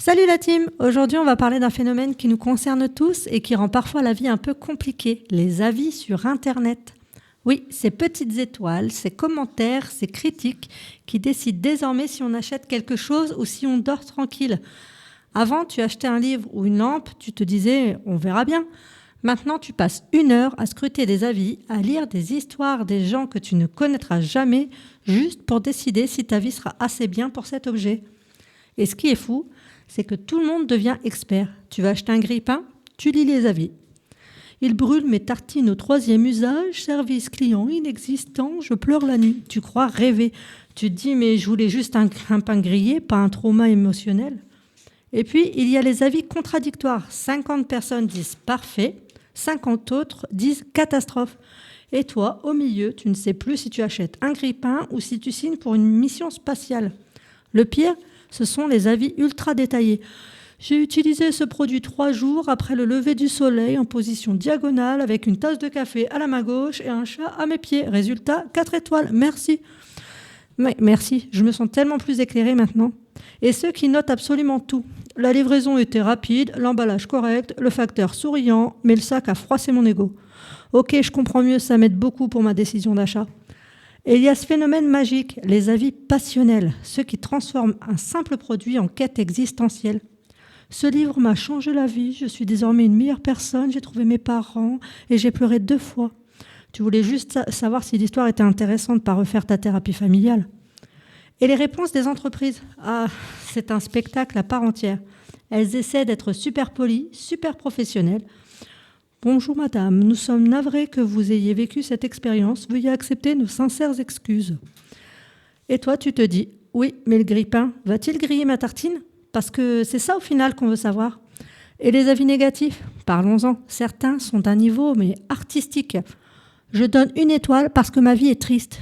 Salut la team! Aujourd'hui, on va parler d'un phénomène qui nous concerne tous et qui rend parfois la vie un peu compliquée, les avis sur Internet. Oui, ces petites étoiles, ces commentaires, ces critiques qui décident désormais si on achète quelque chose ou si on dort tranquille. Avant, tu achetais un livre ou une lampe, tu te disais « on verra bien ». Maintenant, tu passes 1 heure à scruter des avis, à lire des histoires des gens que tu ne connaîtras jamais, juste pour décider si ta vie sera assez bien pour cet objet. Et ce qui est fou, c'est que tout le monde devient expert. Tu vas acheter un grille-pain, tu lis les avis. Il brûle mes tartines au 3e usage, service client inexistant, je pleure la nuit. Tu crois rêver. Tu te dis, mais je voulais juste un pain grillé, pas un trauma émotionnel. Et puis, il y a les avis contradictoires. 50 personnes disent parfait, 50 autres disent catastrophe. Et toi, au milieu, tu ne sais plus si tu achètes un grille-pain ou si tu signes pour une mission spatiale. Le pire, ce sont les avis ultra détaillés. J'ai utilisé ce produit 3 jours après le lever du soleil en position diagonale avec une tasse de café à la main gauche et un chat à mes pieds. Résultat, 4 étoiles. Merci. Mais merci, je me sens tellement plus éclairée maintenant. Et ceux qui notent absolument tout. La livraison était rapide, l'emballage correct, le facteur souriant, mais le sac a froissé mon ego. Ok, je comprends mieux, ça m'aide beaucoup pour ma décision d'achat. Et il y a ce phénomène magique, les avis passionnels, ceux qui transforment un simple produit en quête existentielle. Ce livre m'a changé la vie, je suis désormais une meilleure personne, j'ai trouvé mes parents et j'ai pleuré 2 fois. Tu voulais juste savoir si l'histoire était intéressante, pas refaire ta thérapie familiale. Et les réponses des entreprises, c'est un spectacle à part entière. Elles essaient d'être super polies, super professionnelles. Bonjour madame, nous sommes navrés que vous ayez vécu cette expérience. Veuillez accepter nos sincères excuses. Et toi, tu te dis, oui, mais le grille-pain, va-t-il griller ma tartine? Parce que c'est ça au final qu'on veut savoir. Et les avis négatifs, parlons-en. Certains sont d'un niveau, mais artistique. Je donne 1 étoile parce que ma vie est triste.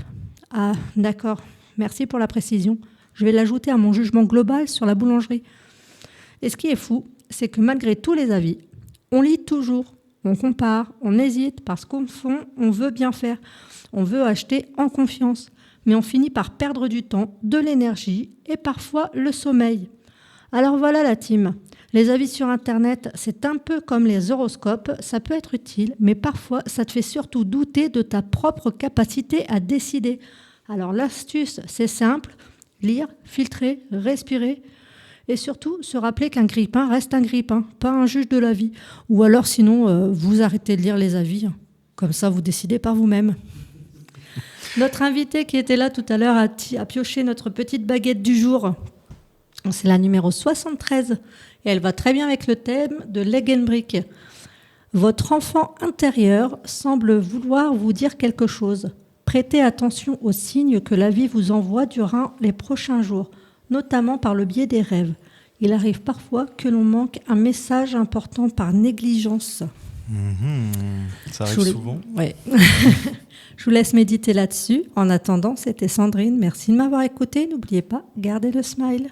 Ah, d'accord, merci pour la précision. Je vais l'ajouter à mon jugement global sur la boulangerie. Et ce qui est fou, c'est que malgré tous les avis, on lit toujours. On compare, on hésite parce qu'au fond, on veut bien faire. On veut acheter en confiance. Mais on finit par perdre du temps, de l'énergie et parfois le sommeil. Alors voilà la team. Les avis sur Internet, c'est un peu comme les horoscopes. Ça peut être utile, mais parfois, ça te fait surtout douter de ta propre capacité à décider. Alors l'astuce, c'est simple. Lire, filtrer, respirer. Et surtout, se rappeler qu'un grille-pain reste un grille-pain, pas un juge de la vie. Ou alors, sinon, vous arrêtez de lire les avis. Comme ça, vous décidez par vous-même. Notre invitée qui était là tout à l'heure a pioché notre petite baguette du jour. C'est la numéro 73. Et elle va très bien avec le thème de Leg and Brick. Votre enfant intérieur semble vouloir vous dire quelque chose. Prêtez attention aux signes que la vie vous envoie durant les prochains jours, notamment par le biais des rêves. Il arrive parfois que l'on manque un message important par négligence. Ça arrive souvent. Ouais. Je vous laisse méditer là-dessus. En attendant, c'était Sandrine. Merci de m'avoir écouté. N'oubliez pas, gardez le smile.